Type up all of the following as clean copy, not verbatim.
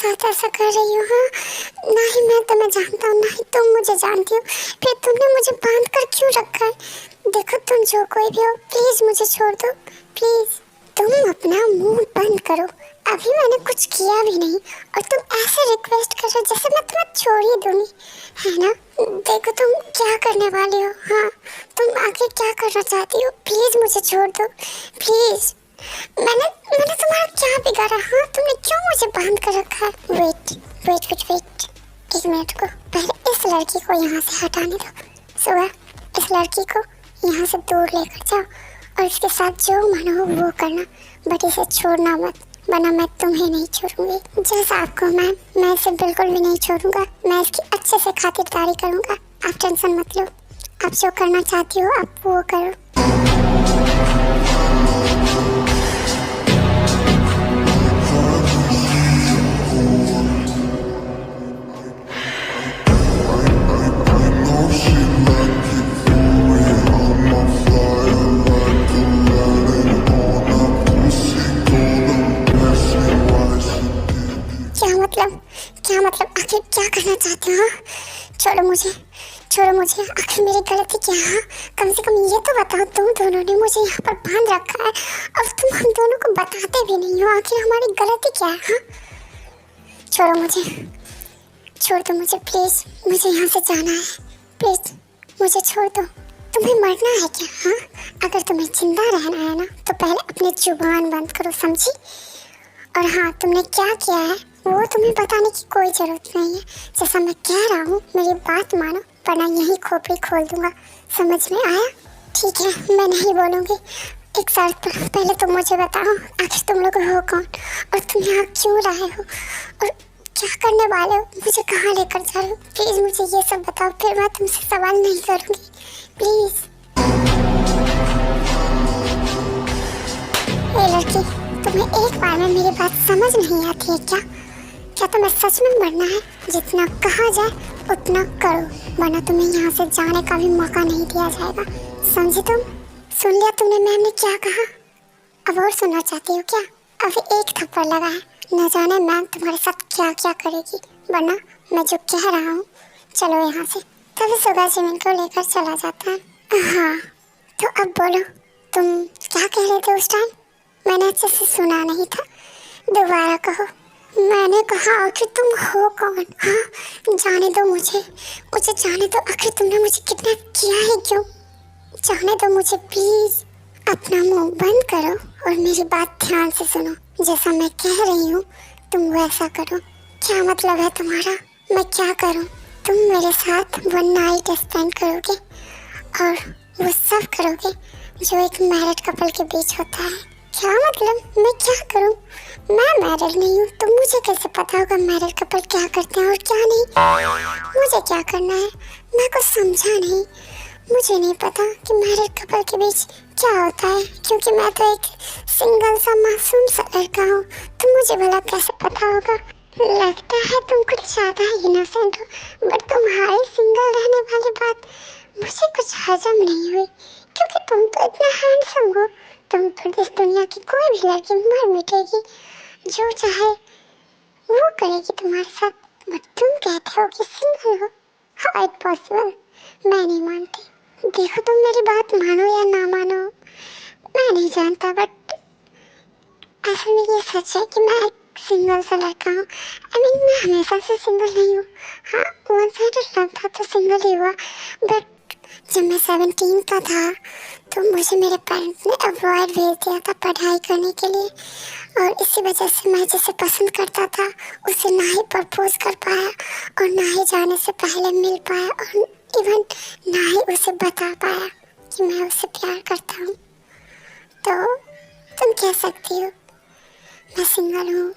साथ ऐसा कर रही हो? हाँ, ना ही मैं तुम्हें जानता हूँ, ना ही तुम मुझे जानती हो, फिर तुमने मुझे बांध कर क्यों रखा है? देखो तुम जो कोई भी हो, प्लीज मुझे छोड़ दो, प्लीज। तुम अपना मुंह बंद करो, अभी मैंने कुछ किया भी नहीं और तुम ऐसे रिक्वेस्ट कर रहे हो जैसे मैं तुम्हें छोड़ ही दूंगी, है ना? देखो तुम क्या करने वाले हो। हाँ, तुम आगे क्या करना चाहती हो? प्लीज मुझे छोड़ दो, प्लीज। मैंने मैंने तुम्हारा क्या बिगाड़ा? हाँ, तुमने क्यों मुझे बांध कर रखा है? वेट वेट वेट वेट, एक मिनट को, पहले इस लड़की को यहाँ से हटाने दो। सुबह इस लड़की को यहाँ से दूर लेकर जाओ और इसके साथ जो मन हो वो करना, बट इसे छोड़ना मत, वरना मैं तुम्हें नहीं छोड़ूंगी। जैसा आपको मैम, मैं इसे बिल्कुल भी नहीं छोड़ूंगा, मैं इसकी अच्छे से खातिरदारी करूंगा, आप टेंशन मत लो। आप जो करना चाहती हो आप वो करो। क्या मतलब आखिर क्या करना चाहते हो? छोड़ो मुझे, छोड़ो मुझे, आखिर मेरी गलती क्या है? कम से कम ये तो बताओ, तुम दोनों ने मुझे यहाँ पर बांध रखा है और तुम हम दोनों को बताते भी नहीं हो, आखिर हमारी गलती क्या है? हाँ, छोड़ो मुझे, छोड़ दो मुझे प्लीज, मुझे यहाँ से जाना है, प्लीज मुझे छोड़ दो। तुम्हें मरना है क्या? हाँ, अगर तुम्हें जिंदा रहना है ना तो पहले अपनी जुबान बंद करो, समझी? और हाँ, तुमने क्या किया है वो तुम्हें बताने की कोई जरूरत नहीं है। जैसा मैं कह रहा हूँ मेरी बात मानो, वरना यही खोपड़ी खोल दूंगा, समझ में आया? ठीक है, मैं नहीं बोलूँगी। एक शर्त पर, पहले तुम मुझे बताओ आखिर तुम लोग हो कौन और तुम यहाँ क्यों रहे हो और क्या करने वाले हो? मुझे कहाँ लेकर जा रहे हो? प्लीज़ मुझे ये सब बताओ, फिर मैं तुमसे सवाल नहीं करूँगी, प्लीज़। ये लड़की, तुम्हें एक बार में मेरी बात समझ नहीं आती है क्या? क्या तुम्हें सच में मरना है? जितना कहा जाए उतना करो, वरना तुम्हें यहाँ से जाने का भी मौका नहीं दिया जाएगा, समझी तुम? सुन लिया तुमने मैम ने क्या कहा? अब और सुनना चाहती हो क्या? अभी एक थप्पड़ लगा है, न जाने मैम तुम्हारे साथ क्या क्या करेगी, वरना मैं जो कह रहा हूँ, चलो यहाँ से। तभी सुबह जिमिन को लेकर चला जाता है। हाँ, तो अब बोलो, तुम क्या कह रहे थे उस टाइम? मैंने अच्छे से सुना नहीं था, दोबारा कहो। मैंने कहा आखिर तुम हो कौन? हाँ, जाने दो मुझे, मुझे जाने दो, आखिर तुमने मुझे किडनैप किया है क्यों? जाने दो मुझे प्लीज। अपना मुंह बंद करो और मेरी बात ध्यान से सुनो, जैसा मैं कह रही हूँ तुम वैसा करो। क्या मतलब है तुम्हारा? मैं क्या करूँ? तुम मेरे साथ वन नाइट स्पेंड करोगे और वो सब करोगे जो एक मैरिड कपल के बीच होता है। क्या मतलब? मैं क्या करूं? मैं मैरिड नहीं हूं, तो मुझे कैसे पता होगा मैरिड कपल क्या करते हैं और क्या नहीं? मुझे क्या करना है? मैं कुछ समझा नहीं। मुझे नहीं पता कि मैरिड कपल के बीच क्या होता है, क्योंकि मैं तो एक सिंगल सा मासूम सा लड़का हूँ, तो मुझे भला कैसे पता होगा? लगता है तुम कुछ ज्यादा इनोसेंट हो, बट तुम्हारी सिंगल रहने वाली बात मुझे कुछ हजम नहीं हुई, क्योंकि तुम तो इतना हैंडसम हो। तुम तो इस दुनिया की कोई भी लड़की मर मिटेगी, जो चाहे वो करेगी तुम्हारे साथ, बट तुम कहते हो कि सिंगल हो। How it possible? मैं नहीं मानती। देखो तुम मेरी बात मानो या ना मानो, मैं नहीं जानता, बट असल में ये सच है कि मैं एक सिंगल सा लड़का हूँ। मैं हमेशा से सिंगल नहीं हूँ। हाँ, वन साइडेड लव था तो सिंगल ही हुआ, बट जब मैं 17 का था तो मुझे मेरे पेरेंट्स ने अब्रॉड भेज दिया था पढ़ाई करने के लिए, और इसी वजह से मैं जिसे पसंद करता था उसे ना ही प्रपोज कर पाया और ना ही जाने से पहले मिल पाया और इवन ना ही उसे बता पाया कि मैं उससे प्यार करता हूँ। तो तुम कह सकती हो मैं सिंगल हूँ,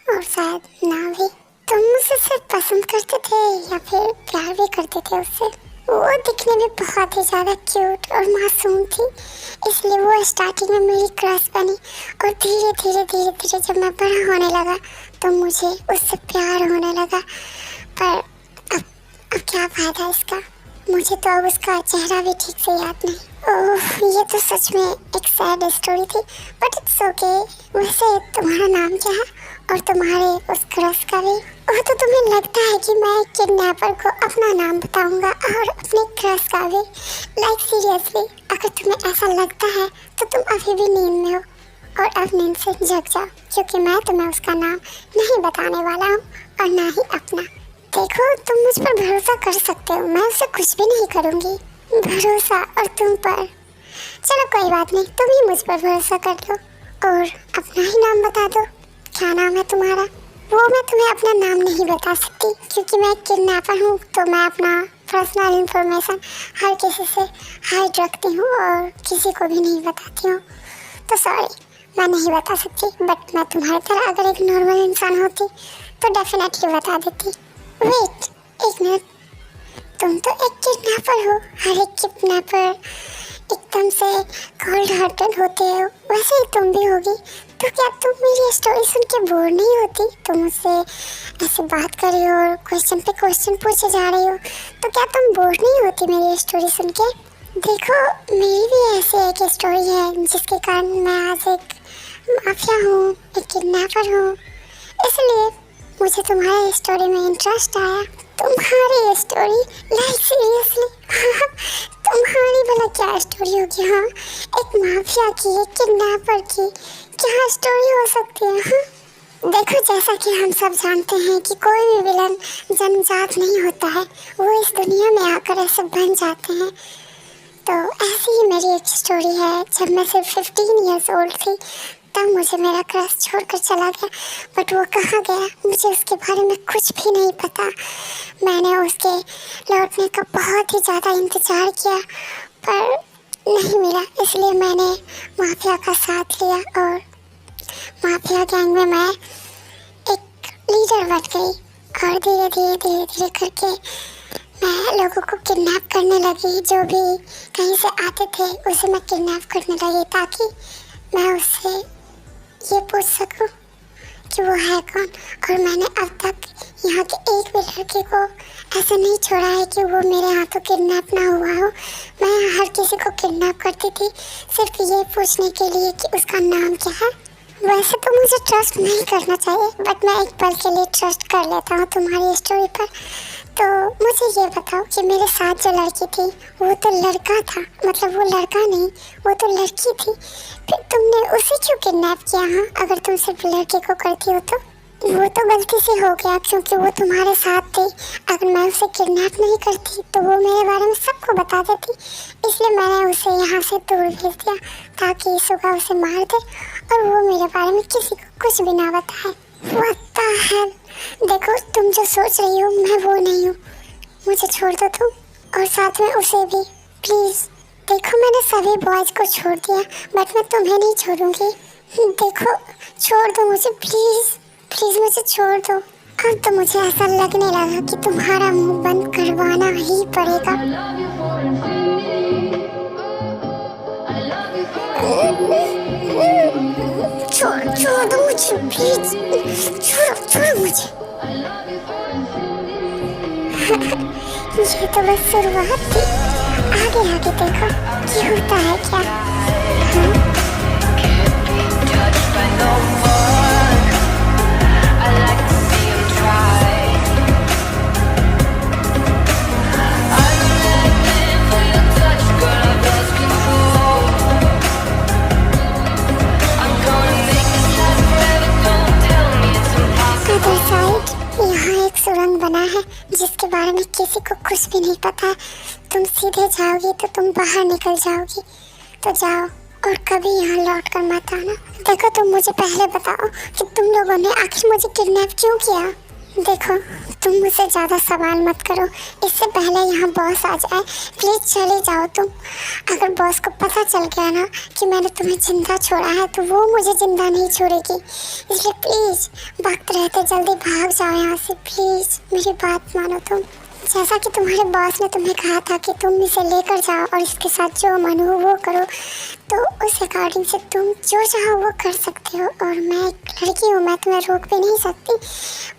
और शायद ना भी। तुम मुझसे सिर्फ पसंद करते थे या फिर प्यार भी करते थे उससे? वो दिखने में बहुत ही ज़्यादा क्यूट और मासूम थी, इसलिए वो स्टार्टिंग में मेरी क्रश बनी, और धीरे धीरे जब मैं बड़ा होने लगा तो मुझे उससे प्यार होने लगा। पर अब क्या फ़ायदा इसका? मुझे तो अब उसका चेहरा भी ठीक से याद नहीं। ओह, ये तो सच में एक सैड स्टोरी थी, बट इट्स ओके। वैसे तुम्हारा नाम क्या है और तुम्हारे उस क्रश का भी? वो तो तुम्हें लगता है कि मैं किडनैपर को अपना नाम बताऊंगा और अपने क्रश का भी? लाइक सीरियसली, अगर तुम्हें ऐसा लगता है तो तुम अभी भी नींद में हो और अब नींद से जग जाओ, क्योंकि मैं तुम्हें उसका नाम नहीं बताने वाला हूँ और ना ही अपना। देखो, तुम मुझ पर भरोसा कर सकते हो, मैं उसे कुछ भी नहीं करूँगी। भरोसा और तुम पर? चलो कोई बात नहीं, तुम ही मुझ पर भरोसा कर लो और अपना ही नाम बता दो। क्या नाम है तुम्हारा? वो मैं तुम्हें अपना नाम नहीं बता सकती, क्योंकि मैं एक किडनैपर हूँ, तो मैं अपना पर्सनल इंफॉर्मेशन हर किसी से हाइड रखती हूँ और किसी को भी नहीं बताती हूँ। तो सॉरी, मैं नहीं बता सकती, बट मैं तुम्हारी तरह अगर एक नॉर्मल इंसान होती तो डेफिनेटली बता देती। वेट, एक मिनट, तुम तो एक किडनैपर हो। हर एक किडनैपर एकदम से कोल्ड हार्टेड होते हो, वैसे ही तुम भी होगी। तो क्या तुम मेरी स्टोरी सुन के बोर नहीं होती? तुम मुझसे ऐसे बात कर रही हो और क्वेश्चन पे क्वेश्चन पूछे जा रही हो, तो क्या तुम बोर नहीं होती मेरी स्टोरी सुन के? देखो, मेरी भी ऐसे एक स्टोरी है जिसके कारण मैं आज एक माफिया हूँ, एक किडनैपर हूँ, इसलिए मुझे तुम्हारी स्टोरी में इंटरेस्ट आया। तुम्हारी स्टोरी? Like seriously? तुम्हारी भला क्या स्टोरी होगी? हाँ, एक माफिया की, एक किडनैपर की क्या स्टोरी हो सकती है? हाँ, देखो, जैसा कि हम सब जानते हैं कि कोई भी विलन जन्मजात नहीं होता है, वो इस दुनिया में आकर ऐसे बन जाते हैं। तो ऐसी ही मेरी एक स्टोरी है। जब मैं सिर्फ 15 ईयर्स ओल्ड थी तब मुझे मेरा क्रश छोड़कर चला गया, बट वो कहाँ गया मुझे उसके बारे में कुछ भी नहीं पता। मैंने उसके लौटने का बहुत ही ज़्यादा इंतज़ार किया पर नहीं मिला, इसलिए मैंने माफिया का साथ लिया और माफिया गैंग में मैं एक लीडर बन गई और धीरे धीरे करके मैं लोगों को किडनैप करने लगी। जो भी कहीं से आते थे उसे मैं किडनैप करने लगी, ताकि मैं उससे ये पूछ सकूं कि वो है कौन। और मैंने अब तक यहाँ के एक भी लड़के को ऐसा नहीं छोड़ा है कि वो मेरे हाथों किडनैप ना हुआ हो। मैं हर किसी को किडनैप करती थी सिर्फ ये पूछने के लिए कि उसका नाम क्या है। वैसे तो मुझे ट्रस्ट नहीं करना चाहिए, बट मैं एक पल के लिए ट्रस्ट कर लेता हूँ तुम्हारी स्टोरी पर। तो मुझे ये बताओ कि मेरे साथ जो लड़की थी वो तो लड़का था, मतलब वो लड़का नहीं, वो तो लड़की थी, फिर तुमने उसे क्यों किडनैप किया? हाँ, अगर तुम सिर्फ लड़के को करती हो तो वो तो गलती से हो गया, क्योंकि वो तुम्हारे साथ थी। अगर मैं उसे किडनैप नहीं करती तो वो मेरे बारे में सबको बता देती, इसलिए मैंने उसे यहाँ से दूर भेज दिया ताकि सुबह उसे मार दे और वो मेरे बारे में किसी को कुछ भी ना बताए। What the hell? देखो, तुम जो सोच रही हो मैं वो नहीं हूँ, मुझे छोड़ दो तुम और साथ में उसे भी, प्लीज़। देखो, मैंने सभी बॉयज़ को छोड़ दिया बट मैं तुम्हें नहीं छोड़ूंगी। देखो, छोड़ दो मुझे, प्लीज़ प्लीज़ मुझे छोड़ दो। अब तो मुझे ऐसा लगने लगा कि तुम्हारा मुंह बंद करवाना ही पड़ेगा। छोड़ दो मुझे, प्लीज, छोड़ो मुझे। ये तो बस शुरुआत थी, आगे देखो कि होता है क्या। यहाँ एक सुरंग बना है जिसके बारे में किसी को कुछ भी नहीं पता है। तुम सीधे जाओगी तो तुम बाहर निकल जाओगी, तो जाओ और कभी यहाँ लौट कर मत आना। देखो, तुम मुझे पहले बताओ कि तुम लोगों ने आखिर मुझे किडनैप क्यों किया। देखो, तुम मुझसे ज़्यादा सवाल मत करो, इससे पहले यहाँ बॉस आ जाए। प्लीज़ चले जाओ तुम। अगर बॉस को पता चल गया ना कि मैंने तुम्हें जिंदा छोड़ा है तो वो मुझे जिंदा नहीं छोड़ेगी, इसलिए प्लीज़ वक्त रहते जल्दी भाग जाओ यहाँ से। प्लीज़ मेरी बात मानो तुम। जैसा कि तुम्हारे बॉस ने तुम्हें कहा था कि तुम इसे लेकर जाओ और इसके साथ जो मन हो वो करो, तो उस अकॉर्डिंग से तुम जो चाहो वो कर सकते हो। और मैं एक लड़की हूँ, मैं तुम्हें रोक भी नहीं सकती,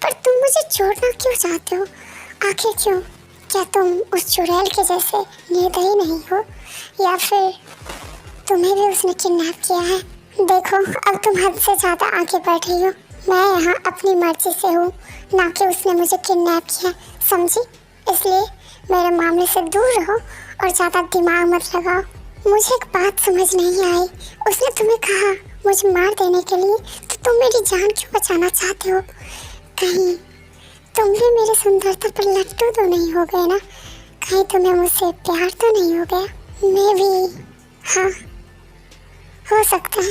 पर तुम मुझे छोड़ना क्यों चाहते हो? आखिर क्यों? क्या तुम उस चुड़ैल के जैसे निर्दयी नहीं हो, या फिर तुम्हें भी उसने किडनैप किया है? देखो अब तुम हद से ज़्यादा आगे बढ़ रही हो। मैं यहाँ अपनी मर्जी से हूँ, ना कि उसने मुझे किडनैप किया, समझी? इसलिए मेरे मामले से दूर रहो और ज़्यादा दिमाग मत लगाओ। मुझे एक बात समझ नहीं आई, उसने तुम्हें कहा मुझे मार देने के लिए, तो तुम मेरी जान क्यों बचाना चाहते हो? कहीं तुम भी मेरी सुंदरता पर लट्टू तो नहीं हो गए ना? कहीं तुम्हें मुझसे प्यार तो नहीं हो गया? मैं भी, हाँ हो सकता है।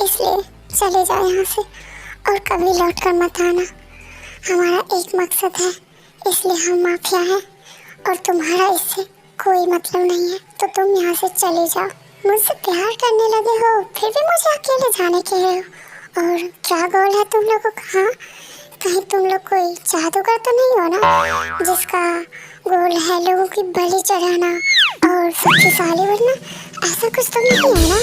इसलिए चले जाओ यहाँ से और कभी लौट कर मत आना। हमारा एक मकसद है, इसलिए हम माफिया हैं और तुम्हारा इससे कोई मतलब नहीं है, तो तुम यहाँ से चले जाओ। मुझसे प्यार करने लगे हो, फिर भी मुझे अकेले जाने के हो। और क्या गोल है तुम लोगों का? हाँ, कहीं तुम लोग कोई जादूगर तो नहीं हो ना, जिसका गोल है लोगों की बलि चढ़ाना और शक्तिशाली बनना? ऐसा कुछ तो नहीं है ना?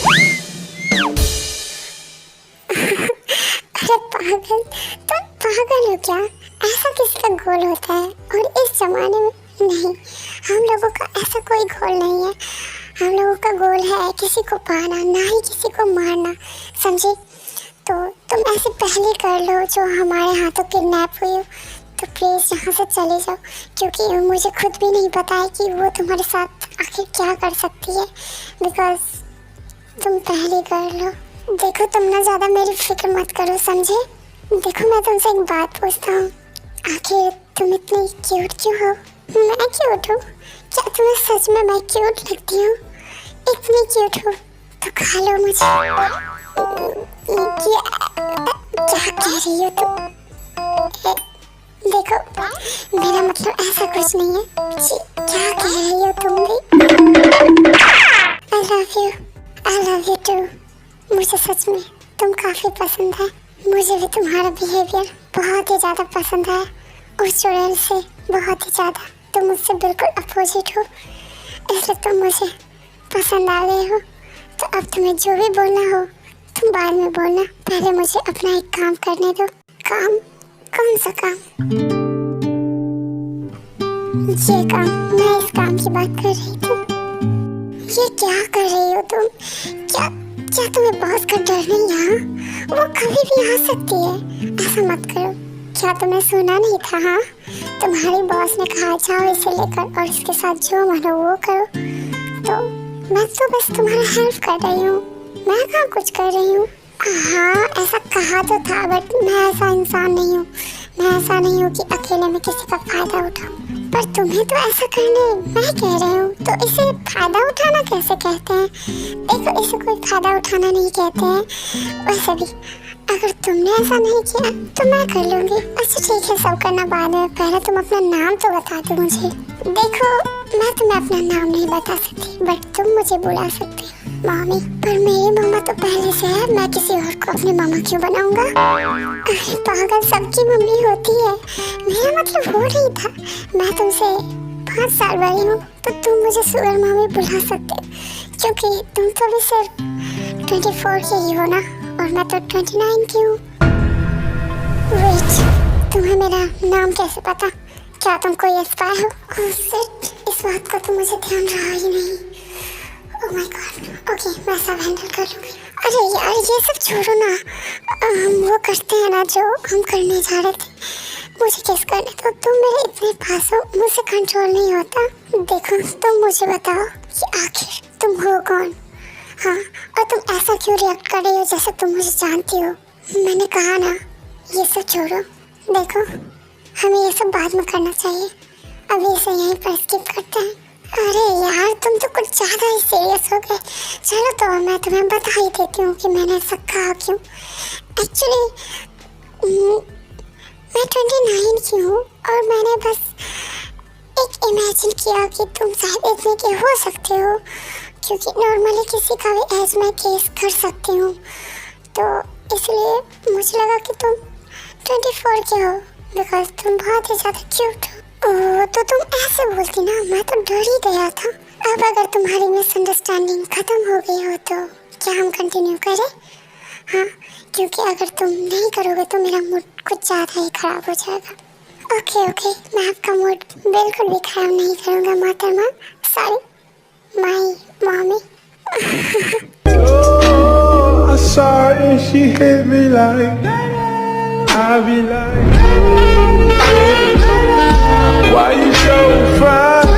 अरे पागल, तुम पागल हो क्या? ऐसा किसका गोल होता है? और इस जमाने में नहीं, हम लोगों का ऐसा कोई गोल नहीं है। हम लोगों का गोल है किसी को पाना, ना ही किसी को मारना, समझे? तो तुम ऐसे पहले कर लो जो हमारे हाथों किडनैप हुई हो, तो प्लीज़ यहाँ से चले जाओ, क्योंकि मुझे खुद भी नहीं पता है कि वो तुम्हारे साथ आखिर क्या कर सकती है। बिकॉज तुम पहले कर लो। देखो तुम ना ज़्यादा मेरी फिक्र मत करो, समझे? देखो मैं तुमसे एक बात पूछता हूँ, आखिर तुम इतनी क्यूट क्यों हो? मैं क्यूट हूँ? क्या तुम्हें सच में मैं क्यूट लगती हूँ? इतनी क्यूट हो तो खा लो मुझे। क्या कह रही हो तुम? देखो मेरा मतलब ऐसा कुछ नहीं है। क्या कह रही हो तुम भी? I love you too. मुझे सच में तुम काफ़ी पसंद है। मुझे भी तुम्हारा बिहेवियर बहुत ही ज़्यादा पसंद है, उस स्टूडेंट से बहुत ही ज़्यादा। तुम मुझसे बिल्कुल अपोजिट हो, इसलिए तुम मुझे पसंद आ गए हो। तो अब तुम्हें जो भी बोलना हो तुम बाद में बोलना, पहले मुझे अपना एक काम करने दो। काम? कौन सा काम? ये काम, मैं इस काम की बात कर रही थी। ये क्या कर रही हो तुम? क्या क्या तुम्हें बॉस का डर नहीं यहाँ? वो कभी भी आ सकती है, ऐसा मत करो। क्या तुम्हें सुना नहीं था? हाँ, तुम्हारी बॉस ने कहा जाओ इसे लेकर और इसके साथ जो मनो वो करो। तो मैं तो बस तुम्हारा हेल्प कर रही हूँ, मैं कहाँ कुछ कर रही हूँ। हाँ ऐसा कहा तो था, बट मैं ऐसा इंसान नहीं हूँ। मैं ऐसा नहीं हूँ कि अकेले में किसी का फायदा उठाऊं। पर तुम्हें तो ऐसा करने मैं कह रही हूँ, तो इसे फायदा उठाना कैसे कहते हैं? देखो इसे कोई फायदा उठाना नहीं कहते हैं। वैसे भी अगर तुमने ऐसा नहीं किया तो मैं कर लूँगी। अच्छा ठीक है, सब करना बाद में, पहले तुम अपना नाम तो बता दो मुझे। देखो मैं तुम्हें अपना नाम नहीं बता सकती, बट तुम मुझे बुला सकती हो मम्मी। पर मेरी मम्मा तो पहले से है, मैं किसी और को अपनी मम्मा क्यों बनाऊंगा? अरे पागल, सबकी मम्मी होती है। मेरा मतलब वो नहीं था, मैं तुमसे 5 साल बड़ी हूँ, तो तुम मुझे सुगर मम्मी बुला सकते हो, क्योंकि तुम तो भी सिर्फ 24 की ही हो ना, और मैं तो 29 की हूँ। वेट, तुम्हें मेरा नाम कैसे पता? क्या तुम कोई स्पाई हो? इस बात का तो मुझे ध्यान रहा ही नहीं। ओह माय गॉड, ओके मैं सब हैंडल कर लूँगी। अरे यार ये सब छोड़ो ना, हम वो करते हैं ना जो हम करने जा रहे थे। मुझे किस करने दो, तुम मेरे इतने पास हो, मुझसे कंट्रोल नहीं होता। देखो तुम मुझे बताओ कि आखिर तुम हो कौन? हाँ, और तुम ऐसा क्यों रिएक्ट कर रही हो जैसे तुम मुझे जानती हो? मैंने कहा ना ये सब छोड़ो। देखो हमें ये सब बाद में करना चाहिए, अभी इसे यहीं पर स्किप करते हैं। अरे यार तुम तो कुछ ज़्यादा ही सीरियस हो गए। चलो तो मैं तुम्हें बता ही देती हूँ कि मैंने ऐसा कहा क्यों। एक्चुअली मैं 29 की हूँ और मैंने बस एक इमेजिन किया कि तुम शायद इतने के हो सकते हो, क्योंकि नॉर्मली किसी का भी एज में केस कर सकती हूँ, तो इसलिए मुझे लगा कि तुम 24 के हो, बिकॉज तुम बहुत ही ज़्यादा क्यूट हो। ओह तो तुम ऐसे बोलती ना, मैं तो डर ही गया था। अब अगर तुम्हारी मिसअंडरस्टैंडिंग खत्म हो गई हो तो क्या हम कंटिन्यू करें? हाँ, क्योंकि अगर तुम नहीं करोगे तो मेरा मूड कुछ ज़्यादा ही ख़राब हो जाएगा। ओके मैं आपका मूड बिल्कुल भी ख़राब नहीं करूँगा मोहतरमा। Sorry my mummy. I saw her and she hit me like, I be like, why you so fine?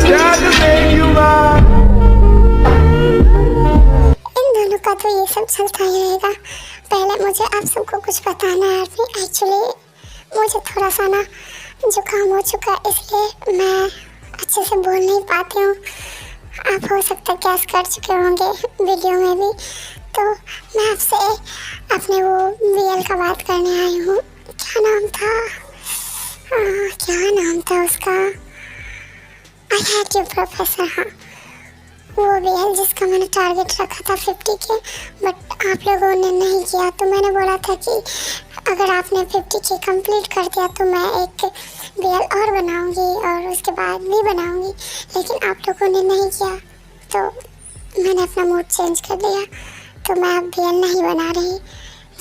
Got to make you mine. इन दोनों का तो ये सब चलता ही रहेगा। पहले मुझे आप सबको कुछ बताना है। एक्चुअली मुझे थोड़ा सा ना जुकाम हो चुका है, इसलिए मैं अच्छे से बोल नहीं पाती हूँ। आप हो सकता है गैस कर चुके होंगे वीडियो में भी। तो मैं आपसे अपने वो वीएल का बात करने आई हूँ। क्या नाम था उसका? I hate you professor. हाँ, वो वीएल जिसका मैंने टारगेट रखा था 50 के, बट आप लोगों ने नहीं किया। तो मैंने बोला था कि अगर आपने 50 के कंप्लीट कर दिया तो मैं एक वीएल और बनाऊंगी और उसके बाद भी बनाऊंगी, लेकिन आप लोगों ने नहीं किया। तो मैंने अपना मूड चेंज कर लिया। तो मैं अब वीएल नहीं बना रही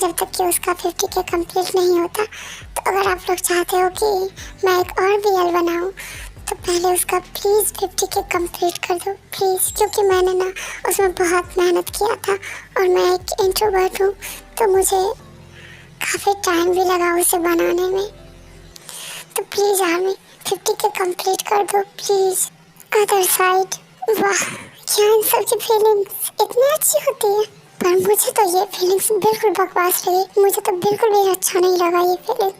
जब तक कि उसका 50 के कंप्लीट नहीं होता। तो अगर आप लोग चाहते हो कि मैं एक और वीएल बनाऊं तो पहले उसका प्लीज़ 50 के कंप्लीट कर दो प्लीज़, क्योंकि मैंने ना उसमें बहुत मेहनत किया था और मैं एक इंट्रोवर्ट हूँ, तो मुझे काफ़ी टाइम भी लगा उसे बनाने में। तो प्लीज़ आर्मी 50 के कंप्लीट कर दो प्लीज़। अदर साइड, वाह क्या इन सब की फीलिंग्स इतनी अच्छी होती है, पर मुझे तो ये फीलिंग्स बिल्कुल बकवास लगी। मुझे तो बिल्कुल भी अच्छा नहीं लगा ये फीलिंग।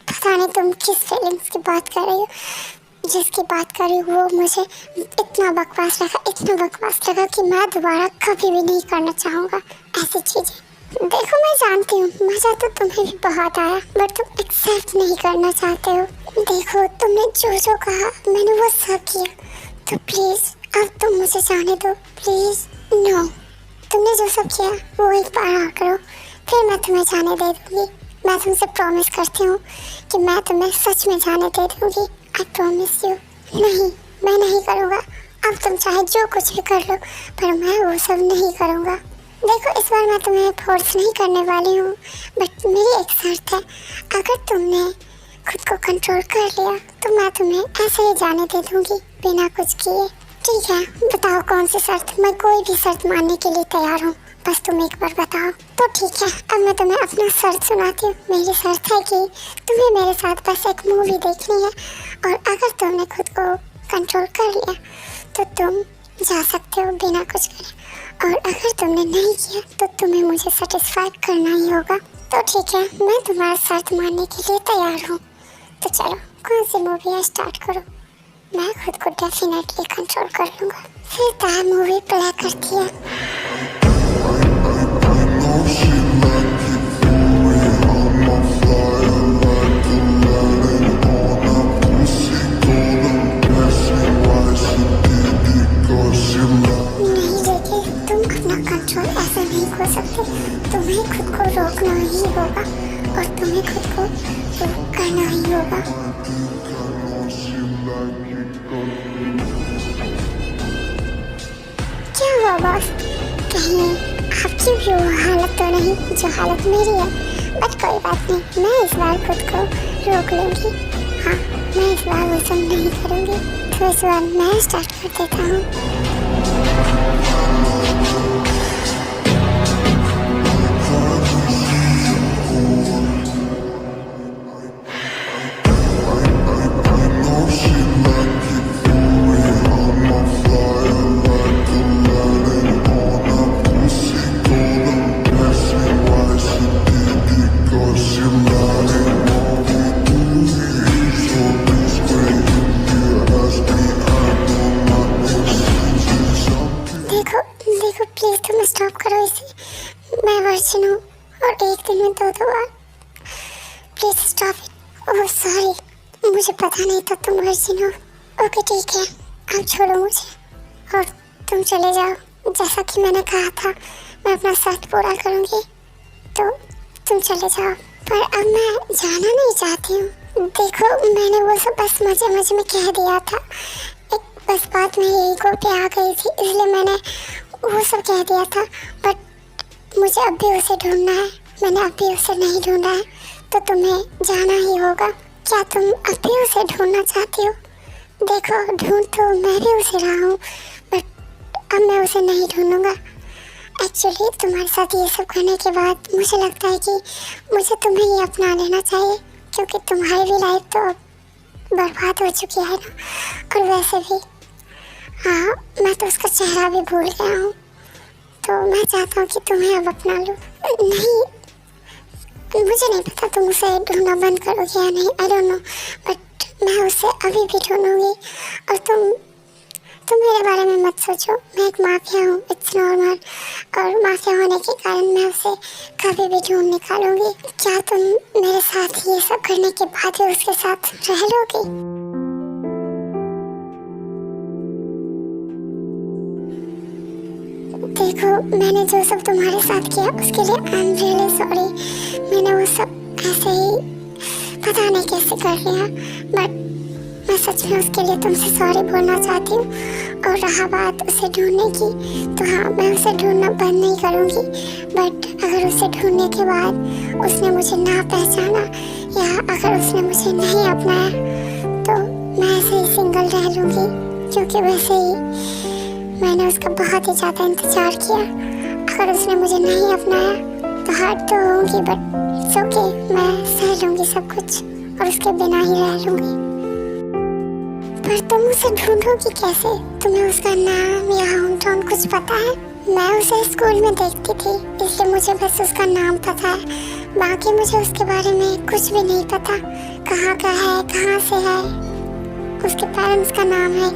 पता नहीं तुम किस फीलिंग्स की बात कर रही हो। जिसकी बात कर रही हूँ वो मुझे इतना बकवास लगा कि मैं दोबारा कभी भी नहीं करना चाहूँगा ऐसी चीज़ें। देखो मैं जानती हूँ मज़ा तो तुम्हें भी बहुत आया, बट तुम एक्सेप्ट नहीं करना चाहते हो। देखो तुमने जो कहा मैंने वो सब किया, तो प्लीज़ अब तुम मुझे जाने दो प्लीज़। नो, तुमने जो सब किया वो एक बार और करो, फिर मैं तुम्हें जाने दे दूँगी। मैं तुमसे प्रॉमिस करती हूँ कि मैं तुम्हें सच में जाने दे दूँगी। I promise you. नहीं, मैं नहीं करूँगा। अब तुम चाहे जो कुछ भी कर लो, पर मैं वो सब नहीं करूँगा। देखो इस बार मैं तुम्हें फोर्स नहीं करने वाली हूँ, बट मेरी एक शर्त है। अगर तुमने खुद को कंट्रोल कर लिया तो मैं तुम्हें ऐसे ही जाने दे दूँगी बिना कुछ किए। ठीक है, बताओ कौन सी शर्त? मैं कोई भी शर्त मानने के लिए तैयार हूँ, बस तुम एक बार बताओ। तो ठीक है, अब मैं तुम्हें अपना शर्त सुनाती हूँ। मेरी शर्त है कि तुम्हें मेरे साथ बस एक मूवी देखनी है, और अगर तुमने खुद को कंट्रोल कर लिया तो तुम जा सकते हो बिना कुछ करे, और अगर तुमने नहीं किया तो तुम्हें मुझे सेटिस्फाई करना ही होगा। तो ठीक है, मैं तुम्हारा शर्त मानने के लिए तैयार हूँ। तो चलो कौन सी मूवी है स्टार्ट करो। मैं खुद को डेफिनेटली कंट्रोल कर लूँगा। फिर तय मूवी प्ले करती है। तुम्हें खुद को रोकना ही होगा और तुम्हें खुद को करना ही होगा। क्या हुआ बॉस? कहीं आपकी भी वो हालत तो नहीं जो हालत मेरी है? बट कोई बात नहीं, मैं इस बार खुद को रोक लूँगी। हाँ, मैं इस बार वो सब नहीं करूँगी। तो इस बार मैं स्टार्ट कर देता हूँ। देखो प्लीज तुम स्टॉप करो इसे। मैं वर्जिन हूँ और एक दिन में 2 बार। Please stop it. Oh sorry, मुझे पता नहीं था तुम वर्जिन हो। ओके ठीक है, अब छोड़ो मुझे और तुम चले जाओ। जैसा कि मैंने कहा था मैं अपना शर्त पूरा करूँगी, तो तुम चले जाओ। पर अब मैं जाना नहीं चाहती हूँ। देखो मैंने वो सब बस मजे में कह दिया था। एक बस बात मेरी ईगो पे आ गई थी, इसलिए मैंने वो सब कह दिया था। बट मुझे अब भी उसे ढूंढना है। मैंने अब भी उसे नहीं ढूंढा है, तो तुम्हें जाना ही होगा। क्या तुम अब भी उसे ढूंढना चाहती हो? देखो ढूंढ तो मैं भी उसे रहा हूँ, बट अब मैं उसे नहीं ढूंढूंगा। एक्चुअली तुम्हारे साथ ये सब करने के बाद मुझे लगता है कि मुझे तुम्हें ही अपना लेना चाहिए, क्योंकि तुम्हारी भी लाइफ तो अब बर्बाद हो चुकी है ना। और वैसे भी हाँ, मैं तो उसका चेहरा भी भूल गया हूँ, तो मैं चाहता हूँ कि तुम्हें अब अपना लूँ। नहीं, मुझे नहीं पता तुम उसे ढूंढना बंद करोगे या नहीं, आई डोंट नो, बट मैं उसे अभी भी ढूंढूंगी। और तुम मेरे बारे में मत सोचो, मैं एक माफिया हूँ, इट्स नॉर्मल। और माफिया होने के कारण मैं उसे कभी भी ढूंढ निकालूंगी। क्या तुम मेरे साथ ये सब करने के बाद भी उसके साथ रह लोगी? देखो, मैंने जो सब तुम्हारे साथ किया उसके लिए आई एम रियली सॉरी। मैंने वो सब ऐसे ही पता नहीं कैसे कर लिया, बट मैं सच में उसके लिए तुमसे सॉरी बोलना चाहती हूँ। और रहा बात उसे ढूंढने की, तो हाँ, मैं उसे ढूंढना बंद नहीं करूँगी, बट अगर उसे ढूंढने के बाद उसने मुझे ना पहचाना या अगर उसने मुझे नहीं अपनाया, तो मैं ऐसे ही सिंगल रह लूँगी, क्योंकि वैसे ही मैंने उसका बहुत ही ज़्यादा इंतज़ार किया। अगर उसने मुझे नहीं अपनाया तो हर्ट तो होंगी, बट इट्स ओके, मैं सह लूँगी सब कुछ और उसके बिना ही रह लूँगी। पर तुम उसे ढूंढोगी कैसे? तुम्हें उसका नाम या होम टाउन कुछ पता है? मैं उसे स्कूल में देखती थी, इसलिए मुझे बस उसका नाम पता है, बाकी मुझे उसके बारे में कुछ भी नहीं पता। कहाँ का है, कहाँ से है, उसके पेरेंट्स का नाम है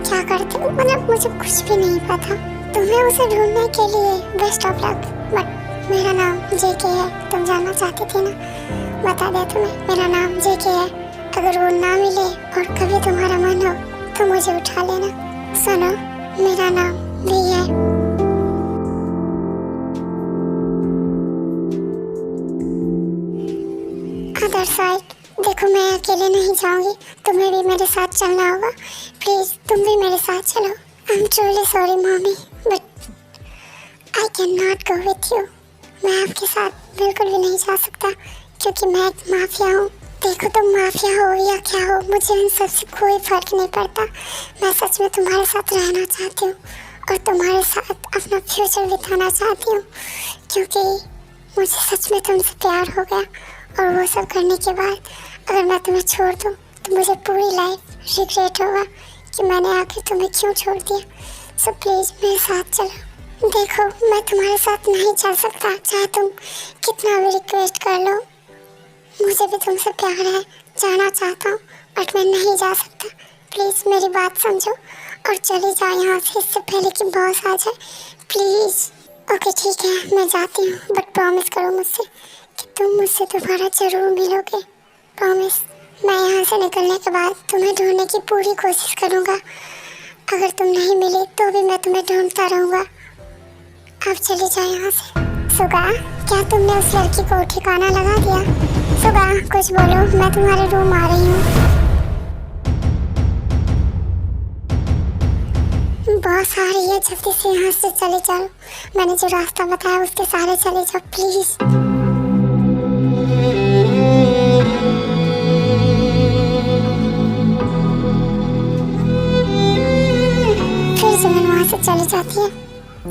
क्या करते हो, मतलब मुझे कुछ भी नहीं पता। तुम्हें उसे ढूंढने के लिए बेस्ट ऑफ लक, बट मेरा नाम जेके है, तुम जानना चाहती थी ना, बता दे तुम्हें, मेरा नाम जेके है। अगर वो ना मिले और कभी तुम्हारा मन हो तो मुझे उठा लेना। सुनो, मेरा नाम भी है। अदर साइड देखो, मैं अकेले नहीं जाऊंगी, तुम्हें भी मेरे साथ चलना होगा। प्लीज तुम भी मेरे साथ चलो। I am truly sorry mommy, but I can not go with you. मैं आपके साथ बिल्कुल भी नहीं जा सकता, क्योंकि मैं एक माफिया हूँ। देखो, तुम माफिया हो या क्या हो, मुझे इन सब से कोई फर्क नहीं पड़ता। मैं सच में तुम्हारे साथ रहना चाहती हूँ और तुम्हारे साथ अपना फ्यूचर बिताना चाहती हूँ, क्योंकि मुझे सच में तुमसे प्यार हो गया। और वो सब करने के बाद अगर मैं तुम्हें छोड़ दूँ तो मुझे पूरी लाइफ रिग्रेट होगा कि मैंने आखिर तुम्हें क्यों छोड़ दिया। सो प्लीज़ मेरे साथ चलो। देखो, मैं तुम्हारे साथ नहीं चल सकता, चाहे तुम कितना भी रिक्वेस्ट कर लो। मुझे भी तुमसे प्यार है, जाना चाहता हूँ, बट मैं नहीं जा सकता। प्लीज़ मेरी बात समझो और चली जाओ यहाँ से, इससे पहले कि बॉस आ जाए, प्लीज़। ओके ठीक है, मैं जाती हूँ, बट प्रॉमिस करो मुझसे कि तुम मुझसे दोबारा ज़रूर मिलोगे। प्रॉमिस। मैं यहाँ से निकलने के बाद तुम्हें ढूंढने की पूरी कोशिश करूँगा। अगर तुम नहीं मिले तो भी मैं तुम्हें ढूंढता रहूँगा। अब चली जाओ यहाँ से। सुगा, क्या तुमने उस लड़की को ठिकाना लगा दिया? सुगा, कुछ बोलो, मैं तुम्हारे रूम आ रही हूँ। बॉस आ रही है, जल्दी से यहाँ से चले जाओ। मैंने जो रास्ता बताया उसके सहारे चले जाओ प्लीज़। फिर जमीन वहाँ से चली जाती है।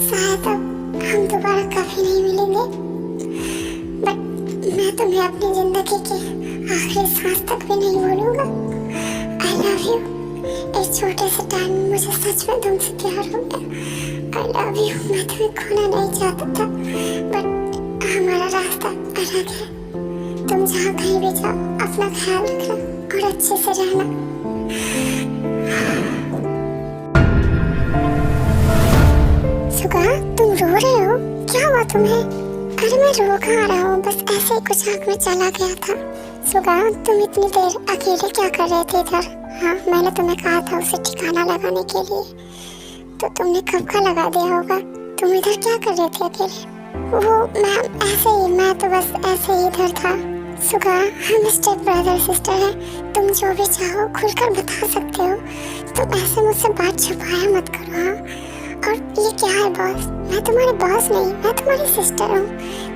शायद अब हम दोबारा कभी नहीं मिलेंगे, बट मैं तुम्हें अपनी जिंदगी के आखिरी सांस तक भी नहीं भूलूंगा। आई लव यू। इस छोटे से टाइम में मुझे सच में तुमसे प्यार हो गया। आई लव यू। मैं तुम्हें खोना नहीं चाहता था, बट हमारा रास्ता अलग है। तुम जहाँ कहीं भी जाओ अपना ख्याल रखना और अच्छे से रहना। सुगा, तुम रो रहे हो? क्या हुआ तुम्हें? अरे मैं रो कहाँ रहा हूँ, बस ऐसे ही कुछ आँख में चला गया था। सुगा, तुम इतनी देर अकेले क्या कर रहे थे इधर? हाँ, मैंने तुम्हें कहा था उसे ठिकाना लगाने के लिए, तो तुमने कब का लगा दिया होगा। तुम इधर क्या कर रहे थे अकेले? वो मैं तो बस ऐसे ही इधर था। सुगा, हम स्टेप ब्रदर सिस्टर हैं, तुम जो भी चाहो खुलकर बता सकते हो। तुम ऐसे मुझसे बात छुपाया मत करो। हाँ, और ये क्या है बॉस? मैं तुम्हारे बॉस नहीं, मैं तुम्हारी सिस्टर हूँ।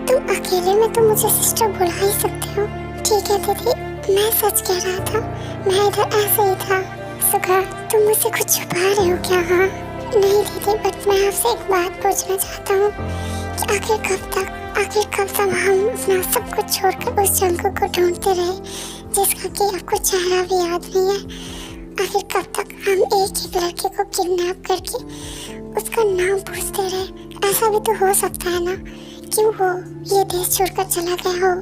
तुम अकेले में तो मुझे सिस्टर बुला ही सकते हो। ठीक है दीदी, मैं सच कह रहा था, मैं इधर ऐसे ही था। सुगा, तुम मुझसे कुछ छुपा रहे हो क्या? हाँ, नहीं दीदी, बट मैं आपसे एक बात पूछना चाहता हूँ कि आखिर कब तक हम अपना सब कुछ छोड़कर उस जंगल को ढूंढते रहे जिसका कि आपको चेहरा भी याद नहीं है। आखिर कब तक हम एक ही लड़के को किडनैप करके उसका नाम पूछते रहे। ऐसा भी तो हो सकता है ना कि वो ये देश छोड़कर चला गया हो,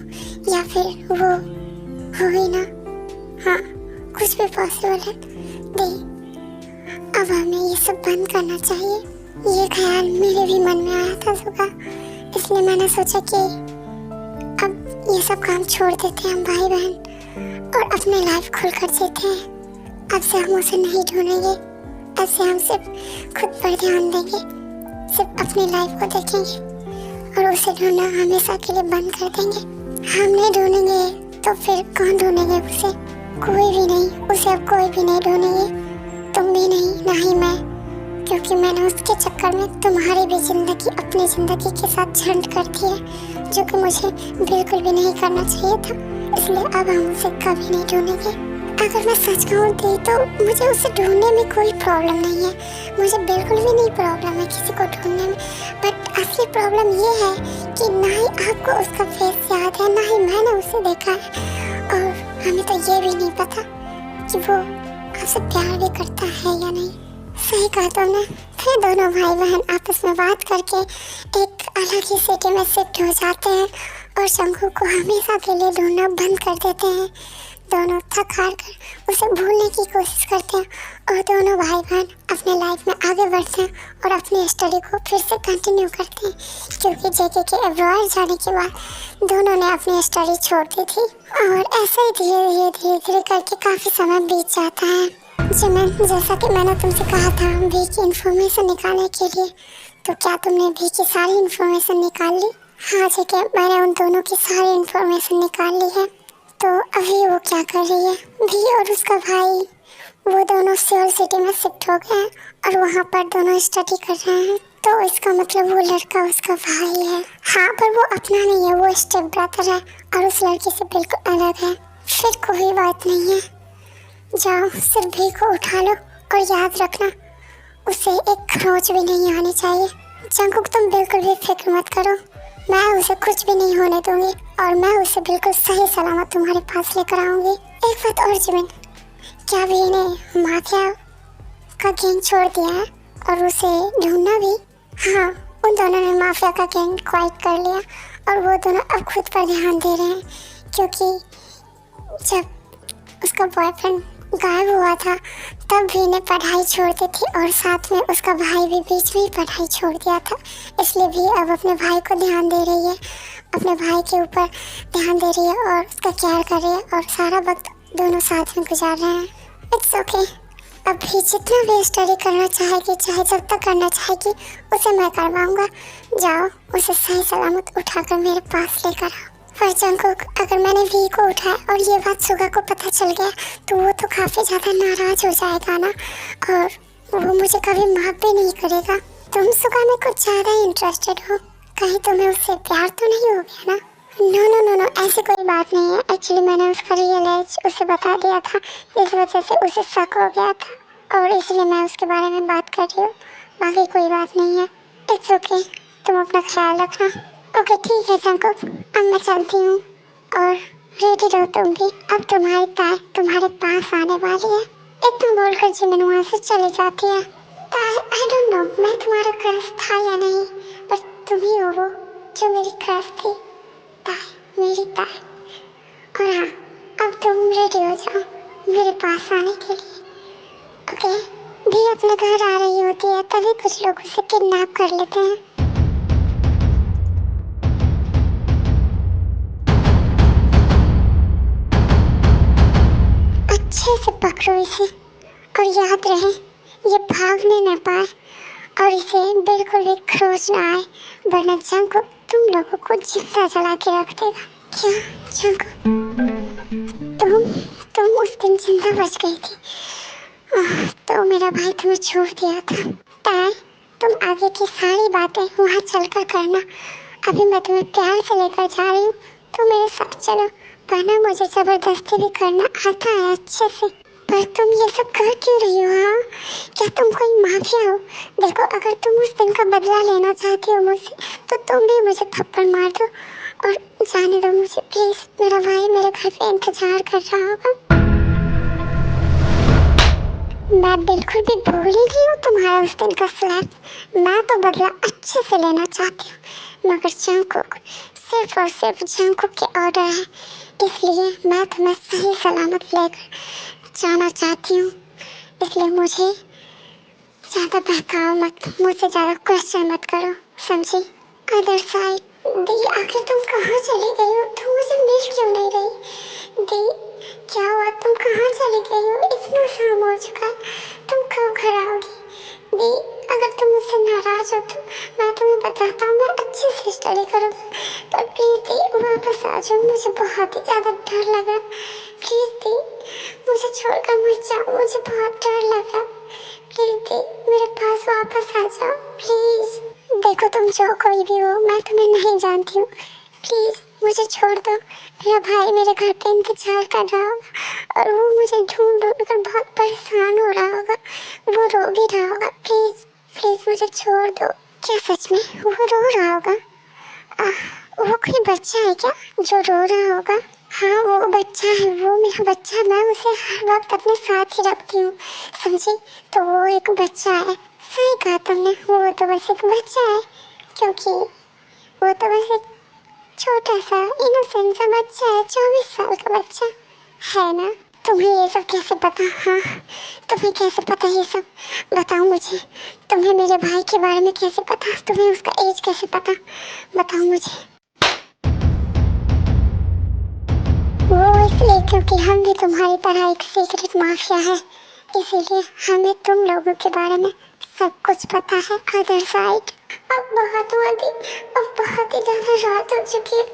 या फिर वो हो ही ना। हाँ, कुछ भी पॉसिबल है। देख, अब हमें ये सब बंद करना चाहिए। ये ख्याल मेरे भी मन में आया था सुबह, इसलिए मैंने सोचा कि अब ये सब काम छोड़ देते हैं हम भाई बहन और अपने लाइफ खुल कर जीते हैं। अब से हम उसे नहीं ढूंढेंगे, अब से हम सिर्फ खुद पर ध्यान देंगे, सिर्फ अपनी लाइफ को देखेंगे और उसे ढूंढना हमेशा के लिए बंद कर देंगे। हम नहीं ढूंढेंगे तो फिर कौन ढूंढेंगे उसे? कोई भी नहीं, उसे अब कोई भी नहीं ढूंढेंगे। तुम भी नहीं, ना ही मैं, क्योंकि मैंने उसके चक्कर में तुम्हारी भी जिंदगी अपनी जिंदगी के साथ झंड कर दी है, जो कि मुझे बिल्कुल भी नहीं करना चाहिए था। इसलिए अब हम उसे कभी नहीं ढूंढेंगे। अगर मैं सच कहूँ दी तो मुझे उसे ढूंढने में कोई प्रॉब्लम नहीं है, मुझे बिल्कुल भी नहीं प्रॉब्लम है किसी को ढूंढने में। बट असली प्रॉब्लम ये है कि ना ही आपको उसका फेस याद है, ना ही मैंने उसे देखा है, और हमें तो ये भी नहीं पता कि वो आपसे प्यार भी करता है या नहीं। सही कहा तुमने। फिर दोनों भाई बहन आपस में बात करके एक अलग ही सिटी में शिफ्ट हो जाते हैं और शंकु को हमेशा के लिए ढूंढना बंद कर देते हैं। दोनों थक हार कर उसे भूलने की कोशिश करते हैं और दोनों भाई बहन अपने लाइफ में आगे बढ़ते हैं और अपनी स्टडी को फिर से कंटिन्यू करते हैं, क्योंकि जेके के अब्रॉड जाने के बाद दोनों ने अपनी स्टडी छोड़ दी थी। और ऐसे ही धीरे धीरे करके काफ़ी समय बीत जाता है। जैसा कि मैंने तुमसे कहा था भी की इन्फॉर्मेशन निकालने के लिए, तो क्या तुमने भी की सारी इन्फॉर्मेशन निकाल ली? हाँ जेके, मैंने उन दोनों की सारी इन्फॉर्मेशन निकाल ली है। तो अभी वो क्या कर रही है? भी और उसका भाई वो दोनों सियोल सिटी में शिफ्ट हो गए हैं और वहाँ पर दोनों स्टडी कर रहे हैं। तो इसका मतलब वो लड़का उसका भाई है। हाँ, पर वो अपना नहीं है, वो स्टेप ब्रदर है और उस लड़की से बिल्कुल अलग है। फिर कोई बात नहीं है, जाओ सिर्फ भी को उठा लो और याद रखना उसे एक खरोंच भी नहीं आनी चाहिए। जंकुक, तुम बिल्कुल भी फिक्र मत करो, मैं उसे कुछ भी नहीं होने दूंगी और मैं उसे बिल्कुल सही सलामत तुम्हारे पास लेकर आऊंगी। एक बात और जिमिन, क्या भी ने माफिया का गैंग छोड़ दिया है और उसे ढूंढना भी? हाँ, उन दोनों ने माफिया का गैंग क्वाइट कर लिया और वो दोनों अब खुद पर ध्यान दे रहे हैं, क्योंकि जब उसका बॉयफ्रेंड गायब हुआ था तब भी ने पढ़ाई छोड़ दी थी और साथ में उसका भाई भी बीच में ही पढ़ाई छोड़ दिया था। इसलिए भी अब अपने भाई को ध्यान दे रही है, अपने भाई के ऊपर ध्यान दे रही है और उसका केयर कर रही है और सारा वक्त दोनों साथ में गुजार रहे हैं। इट्स ओके, अब भी जितना भी स्टडी करना चाहेगी, चाहे जब तक करना चाहेगी, उसे मैं करवाऊंगा। जाओ उसे सही सलामत उठाकर मेरे पास लेकर आओ। पर जंकुक, अगर मैंने वी को उठाया और ये बात सुगा को पता चल गया तो वो तो काफ़ी ज़्यादा नाराज हो जाएगा ना, और वो मुझे कभी माफ़ भी नहीं करेगा। तुम सुगा में कुछ ज़्यादा ही इंटरेस्टेड हो, कहीं तुम्हें उससे प्यार तो नहीं हो गया ना? नो, ऐसी कोई बात नहीं है। एक्चुअली मैंने उसका रियल एज उसे बता दिया था, इस वजह से उसे शक हो गया था और इसलिए मैं उसके बारे में बात कर रही हूँ, बाकी कोई बात नहीं है। इट्स ओके, तुम अपना ख्याल रखना। ओके ठीक है जंकुक, अब मैं चलती हूँ और रेडी रहो तुम भी, अब तुम्हारी ताई तुम्हारे पास आने वाली है। इतना बोलकर जिमिन वहाँ से चली जाती है। ताई, आई डोंट नो मैं तुम्हारा क्रश था या नहीं, बस तुम ही हो वो जो मेरी क्रश थी, ताई, मेरी ताई। और हाँ, अब तुम रेडी हो जाओ मेरे पास आने के लिए। ओके, भी अपने घर आ रही होती है तभी कुछ लोग उसे किडनैप कर लेते हैं। अच्छे से पकड़ो इसे और याद रहे ये भागने न पाए और इसे बिल्कुल भी खरोच न आए, वरना जंकुक तुम लोगों को जिंदा जला के रख देगा। क्या जंकुक, तुम उस दिन जिंदा बच गई थी? तो मेरा भाई तुम्हें छोड़ दिया था। ताई, तुम आगे की सारी बातें वहाँ चलकर करना, अभी मैं तुम्हें प्यार से लेकर जा रही हूँ, तो मेरे साथ चलो, वरना मुझे जबरदस्ती भी करना आता है अच्छे से। पर तुम ये सब कर क्यों रही हो? हाँ, क्या तुम कोई माफिया हो? देखो, अगर तुम उस दिन का बदला लेना चाहती हो मुझसे, तो तुम भी मुझे थप्पड़ मार दो और जाने दो मुझे प्लीज। मेरा भाई मेरे घर पे इंतजार कर रहा होगा। मैं बिल्कुल भी भूली नहीं हूँ तुम्हारा उस दिन का स्लैप। मैं तो बदला अच्छे से लेना चाहती हूँ, मगर जंगकुक, सिर्फ और सिर्फ जंगकुक के ऑर्डर है, इसलिए मैं तुम्हें सही सलामत लेकर जाना चाहती हूँ। इसलिए मुझे ज़्यादा बहकाओ मत, मुझसे ज़्यादा क्वेश्चन मत करो, समझी? Other side. दी, आखिर तुम कहाँ चली गई हो? तुम मुझे मिल क्यों नहीं रही? दी, क्या हुआ? तुम कहाँ चली गई हो? इतना शाम हो चुका है, तुम कब घर आओगी? दी, अगर तुम मुझसे नाराज हो तो मैं तुम्हें बताता हूँ, मैं अच्छे से स्टडी करूँगी, पर प्लीज दी वापस आ जाओ, मुझे बहुत ही ज़्यादा डर लग रहा। प्लीज दी, मुझे छोड़कर मत जाओ, मुझे बहुत डर लग रहा। प्लीज दी, मेरे पास वापस आ जाओ प्लीज। देखो, तुम जो कोई भी हो, मैं तुम्हें नहीं जानती हूँ, प्लीज मुझे छोड़ दो। मेरा भाई मेरे घर पे इंतजार कर रहा होगा और वो मुझे ढूंढ ढूंढ कर बहुत परेशान हो रहा होगा, वो रो भी रहा होगा। प्लीज प्लीज मुझे छोड़ दो। क्या सच में वो रो रहा होगा? वो कोई बच्चा है क्या जो रो रहा होगा? हाँ, वो बच्चा है, वो मेरा बच्चा है, मैं उसे हर वक्त अपने साथ ही रखती हूँ, समझी? तो वो एक बच्चा है। सही कहा तुमने, वो तो बस एक बच्चा है, क्योंकि वो तो बस एक छोटा सा इनोसेंट सा बच्चा है, 24 साल का बच्चा है ना? तुम्हें ये सब कैसे पता? हाँ, तुम्हें कैसे पता ये सब? बताओ मुझे, तुम्हें मेरे भाई के बारे में कैसे पता? तुम्हें उसका एज कैसे पता? बताओ मुझे। वो इसलिए क्योंकि हम भी तुम्हारी तरह एक सीक्रेट माफिया है, इसीलिए हमें तुम लोगों के बारे में सब कुछ पता है। Other side. अब बहुत हुआ दी, अब बहुत ही ज़्यादा रात हो चुकी है,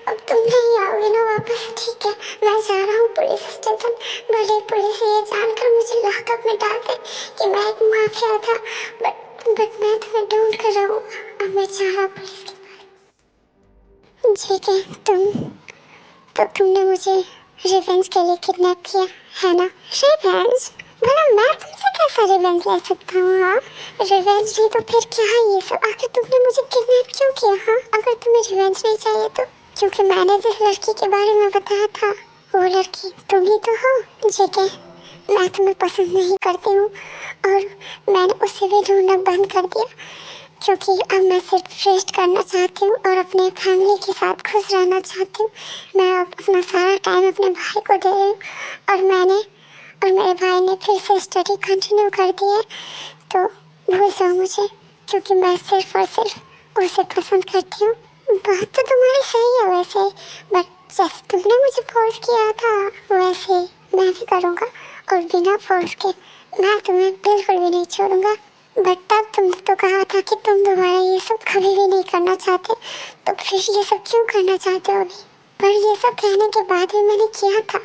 अब तुम नहीं आओगे ना वापस? ठीक है, मैं जा रहा हूँ पुलिस स्टेशन। भले पुलिस ये जानकर मुझे लॉकअप में डाल दे कि मैं एक माफिया था, बट मैं तुम्हें ढूंढ कर रहूँगा। अब मैं जा रहा हूँ पुलिस के पास। ठीक है, तो तुमने मुझे रिवेंज के लिए किडनैप किया है ना? रिवेंज? भला मैं तुमसे कैसा रिवेंज ले सकता हूँ? हाँ, रिवेंज नहीं तो फिर क्या है ये सब? आखिर तुमने मुझे किडनैप क्यों किया? हाँ, अगर तुम्हें रिवेंज नहीं चाहिए तो? क्योंकि मैंने जिस लड़की के बारे में बताया था, वो लड़की तुम ही तो हो। ठीक है, मैं तुम्हें पसंद नहीं करती हूँ और मैंने उसे भी ढूंढना बंद कर दिया, क्योंकि अब मैं सिर्फ रेस्ट करना चाहती हूँ और अपने फैमिली के साथ खुश रहना चाहती हूँ। मैं अब अपना सारा टाइम अपने भाई को दे रही हूँ और मेरे भाई ने फिर से स्टडी कंटिन्यू कर दी है, तो भूल जाओ मुझे, क्योंकि मैं सिर्फ और सिर्फ उसे पसंद करती हूँ। बात तो तुम्हारी सही है वैसे, बट जैसे तुमने मुझे फोर्स किया था वैसे मैं भी करूँगा, और बिना फोर्स के मैं तुम्हें बिल्कुल भी नहीं छोड़ूंगा। बट तब तुमने तो कहा था कि तुम दोबारा ये सब कभी भी नहीं करना चाहते, तो फिर ये सब क्यों करना चाहते हो अभी? पर ये सब कहने के बाद भी मैंने किया था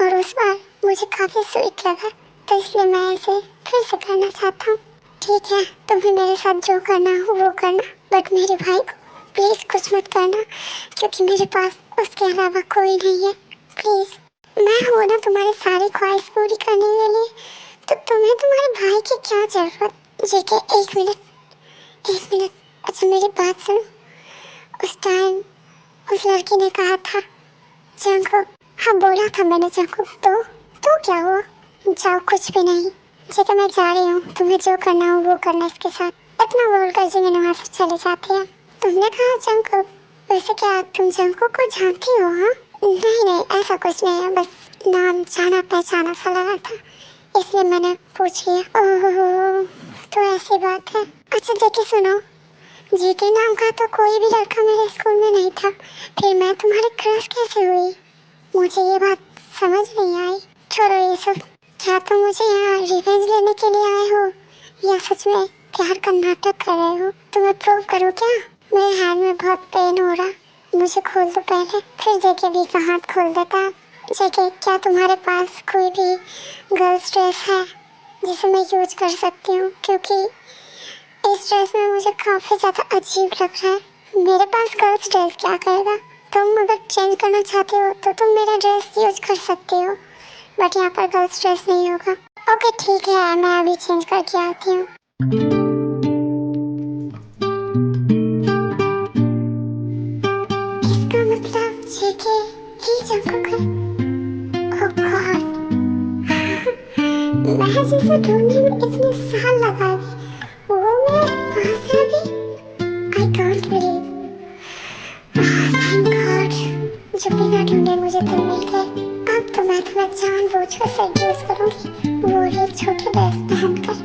और उस बार मुझे काफ़ी स्वीट लगा, तो इसलिए मैं इसे फिर से करना चाहता हूँ। ठीक है, तुम्हें मेरे साथ जो करना हो वो करना, बट मेरे भाई को प्लीज़ कुछ मत करना, क्योंकि मेरे पास उसके अलावा कोई नहीं है। प्लीज़, मैं हूँ ना तुम्हारी सारी ख्वाहिश पूरी करने के लिए, तो तुम्हें तुम्हारे भाई की क्या ज़रूरत? जेके, एक मिनट, अच्छा मेरी बात सुनो। उस टाइम उस लड़की ने कहा था जंगकुक, हाँ बोला था मैंने जंगकुक, तो क्या हुआ? जाओ, कुछ भी नहीं। जेके, मैं जा रही हूँ, तुम्हें जो करना हो वो करना इसके साथ। इतना बोलकर जिमिन वहाँ से चले जाते हैं। तुमने कहा जंगकुक, वैसे क्या तुम जंगकुक को जानती हो? हाँ, नहीं, ऐसा कुछ नहीं है, बस नाम जाना पहचाना सा लगा था, इसलिए मैंने पूछ लिया। ओह, तो ऐसी बात है। अच्छा जेके सुनो, जेके नाम का तो कोई भी लड़का मेरे स्कूल में नहीं था, फिर मैं तुम्हारी क्रश कैसे हुई? मुझे ये बात समझ नहीं आई। छोड़ो ये सब, क्या तुम मुझे यहाँ रिवेंज लेने के लिए आए हो या सच में प्यार का नाटक कर रहे हो? तुम्हें प्रूव करो क्या? मेरे हाथ में बहुत पेन हो रहा, मुझे खोल दो पहले, फिर जेके भी का हाथ खोल देता। जेके, क्या तुम्हारे पास कोई भी गर्ल्स ड्रेस है जिसे मैं यूज कर सकती हूँ? क्योंकि इस ड्रेस में मुझे काफ़ी ज़्यादा अजीब लग रहा है। मेरे पास गर्ल्स ड्रेस क्या करेगा? तुम अगर चेंज करना चाहते हो तो तुम मेरा ड्रेस यूज कर सकते हो, बट यहाँ पर गर्ल्स ड्रेस नहीं होगा। ओके ठीक है, मैं अभी चेंज करके आती हूँ। इसका मतलब जेके ही जंगकुक है। ओह गॉड, मैं जिसे ढूंढने में इतने साल लगा दी, वो मैं वहाँ से अभी, I can't believe. Thank God, जो बिना ढूंढे मुझे तुम मिल गए। अब तो मैं तुम्हें जानबूझकर सेड्यूस करूंगी, वो ही छोटी ड्रेस पहनकर।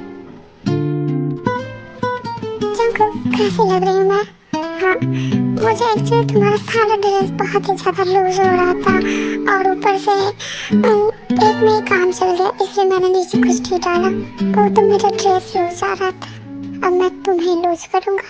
जंगकुक, कैसी लग रही हूँ मैं? हाँ, मुझे एक्चुअली तुम्हारा सारा ड्रेस बहुत ही ज़्यादा लूज हो रहा था, और ऊपर से एक में ही काम चल गया, इसलिए मैंने नीचे कुछ नहीं डाला, तो मेरा ड्रेस लूज आ रहा था। अब मैं तुम्हें लूज करूँगा।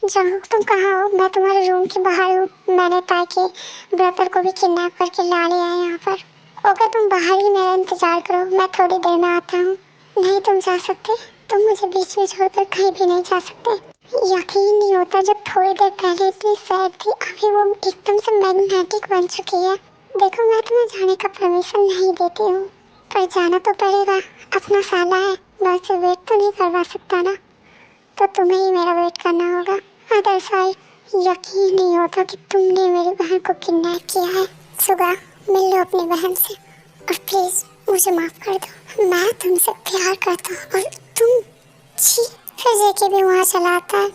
जंगकुक, तुम कहाँ हो? मैं तुम्हारे रूम के बाहर हूँ। मैंने ताकि ब्रदर को भी किडनैप करके ला लिया है यहाँ पर। ओके, तुम बाहर ही मेरा इंतजार करो, मैं थोड़ी देर में आता हूँ। नहीं तुम जा सकते, तुम मुझे बीच में छोड़कर कहीं भी नहीं जा सकते। यकीन नहीं होता, जब थोड़ी देर पहले इतनी सैड थी, अभी वो एकदम से मैग्नेटिक बन चुकी है। देखो, मैं तुम्हें जाने का परमिशन नहीं देती हूँ, पर जाना तो पड़ेगा। अपना साला है, मैं उसे वेट तो नहीं करवा सकता ना, तो तुम्हें ही मेरा वेट करना होगा। अदर साइड, यकीन नहीं होता कि तुमने मेरी बहन को किडनैप किया है। सुगा, मिल लो अपनी बहन से, और प्लीज मुझे माफ कर दो। मैं तुमसे प्यार करता हूँ और तुम छी। फिर जेके भी वहाँ चला आता है।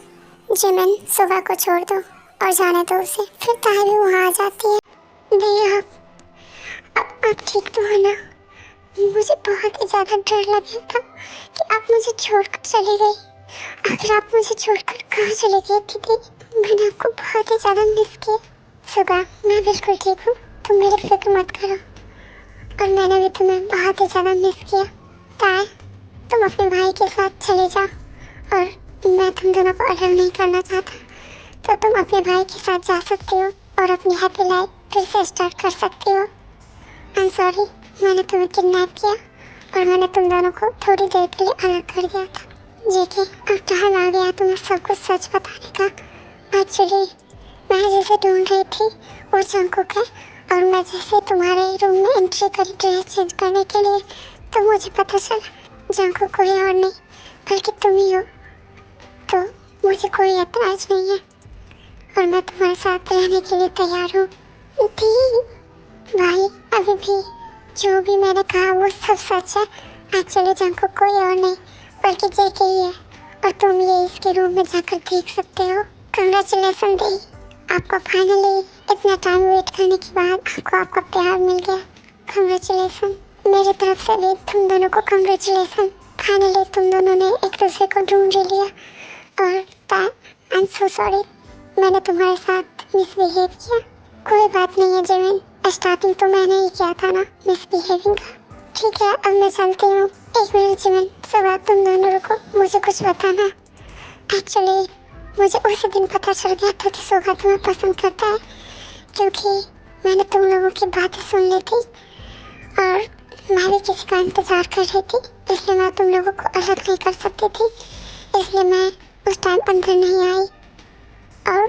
जिमिन, सुगा को छोड़ दो और जाने दो उसे। फिर ताई भी वहाँ आ जाती है। भैया, आप ठीक तो है ना? मुझे बहुत ही ज़्यादा डर लग रहा था कि आप मुझे छोड़कर चली गई। अगर आप मुझे छोड़कर कहाँ चले गए थे? मैंने आपको बहुत ही ज़्यादा मिस किया। सुगा, मैं बिल्कुल ठीक हूँ, तुम मेरी फिक्र मत करो। और मैंने भी तुम्हें बहुत ही ज़्यादा मिस किया। ताई, तुम अपने भाई के साथ चले जाओ, और मैं तुम दोनों को अलग नहीं करना चाहता, तो तुम अपने भाई के साथ जा सकती हो और अपनी हैप्पी लाइफ फिर से स्टार्ट कर सकती हो। आई एम सॉरी, मैंने तुम्हें किडनैप किया और मैंने तुम दोनों को थोड़ी देर के लिए अलग कर दिया था। जेके, अब टाइम आ गया तुम्हें सब कुछ सच बताने का। एक्चुअली मैं जिसे ढूंढ रही थी वो जंगकुक है, और मैं जैसे तुम्हारे रूम में एंट्री करी ड्रेस चेंज करने के लिए, तो मुझे पता चला जंगकुक कोई और नहीं बल्कि तुम ही हो। तो मुझे कोई एतराज नहीं है, और मैं तुम्हारे साथ रहने के लिए तैयार हूँ। भाई, अभी भी जो भी मैंने कहा वो सब सच है। एक्चुअली जंगकुक कोई और नहीं बल्कि जेके ही है, और तुम ये इसके रूम में जाकर देख सकते हो। कंग्रेचुलेसन दी, आपको फाइनली इतना टाइम वेट करने के बाद आपको आपका प्यार मिल गया। कंग्रेचुलेसन, मेरी तरफ से भी तुम दोनों को कंग्रेचुलेसन। फाइनली तुम दोनों ने एक दूसरे को ढूंढ ही लिया। और आई एम सो सॉरी, मैंने तुम्हारे साथ मिसबिहेव किया। कोई बात नहीं है जिमिन, स्टार्टिंग तो मैंने ही किया था ना मिसबिहेविंग का। ठीक है, अब मैं चलती हूँ। एक मिनट जिमिन, सुबह तुम दोनों रुको, मुझे कुछ बताना। एक्चुअली मुझे उसी दिन पता चल गया था कि सुबह तुम्हें पसंद करता है, क्योंकि मैंने तुम लोगों की बातें सुन ली थी, और मैं भी किसी का इंतज़ार कर रही थी, इसलिए मैं तुम लोगों को अलग नहीं कर सकती थी, इसलिए मैं उस टाइम अंदर नहीं आई। और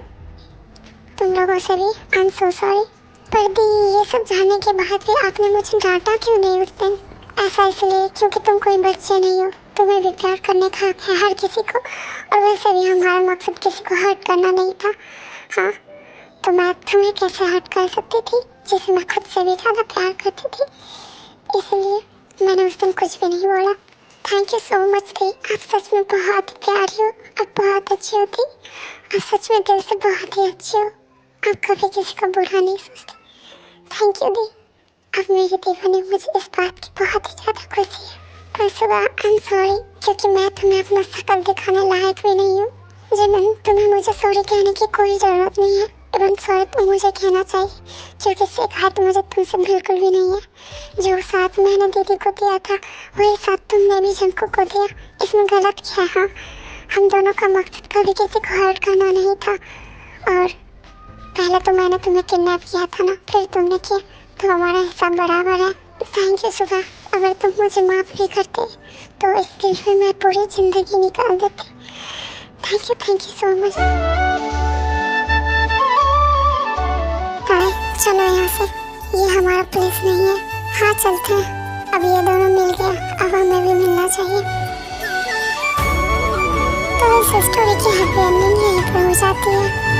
तुम लोगों से भी आई एम सो सॉरी। पर दी, ये सब जानने के बाद भी आपने मुझे डांटा क्यों नहीं उस दिन? ऐसा इसलिए क्योंकि तुम कोई बच्चे नहीं हो, तुम्हें भी प्यार करने का हक है हर किसी को, और वैसे भी हमारा मकसद किसी को हर्ट करना नहीं था। हाँ, तो मैं तुम्हें कैसे हर्ट कर सकती थी जिसे मैं खुद से भी ज़्यादा प्यार करती थी? इसलिए मैंने उस दिन कुछ भी नहीं बोला। थैंक यू सो मच दी, आप सच में बहुत ही प्यारी हो, आप बहुत अच्छी होती, आप सच में दिल से बहुत ही अच्छी हो, आप कभी किसी का बुरा नहीं सोचती। थैंक यू दी, अब मेरी दीवानी मुझे इस बात की बहुत ही ज़्यादा खुशी है। पर सुबह आई एम सॉरी, क्योंकि मैं तुम्हें अपना शकल दिखाने लायक भी नहीं हूँ। जिमिन, तुम्हें मुझे सॉरी कहने की कोई ज़रूरत नहीं है। इवन सॉरी तो मुझे कहना चाहिए, क्योंकि शिकायत मुझे तुमसे बिल्कुल भी नहीं है। जो साथ मैंने दीदी को दिया था वही साथ तुमने भी जंकू को दिया, इसमें गलत क्या है? हाँ, हम दोनों का मकसद कभी किसी को हर्ट करना नहीं था। और पहले तो मैंने तुम्हें किडनैप किया था ना, फिर तुमने किया, तो हमारा हिसाब बराबर है। थैंक यू सुबह, अगर तुम मुझे माफ़ भी करते तो इस दिल में मैं पूरी ज़िंदगी निकाल देती। Thank you so much. हाय, चलो यहाँ से, ये हमारा प्लेस नहीं है। हाँ चलते हैं, अब ये दोनों मिल गया, अब हमें भी मिलना चाहिए। तो इस स्टोरी की हैप्पी एंडिंग यहीं पर हो जाती है।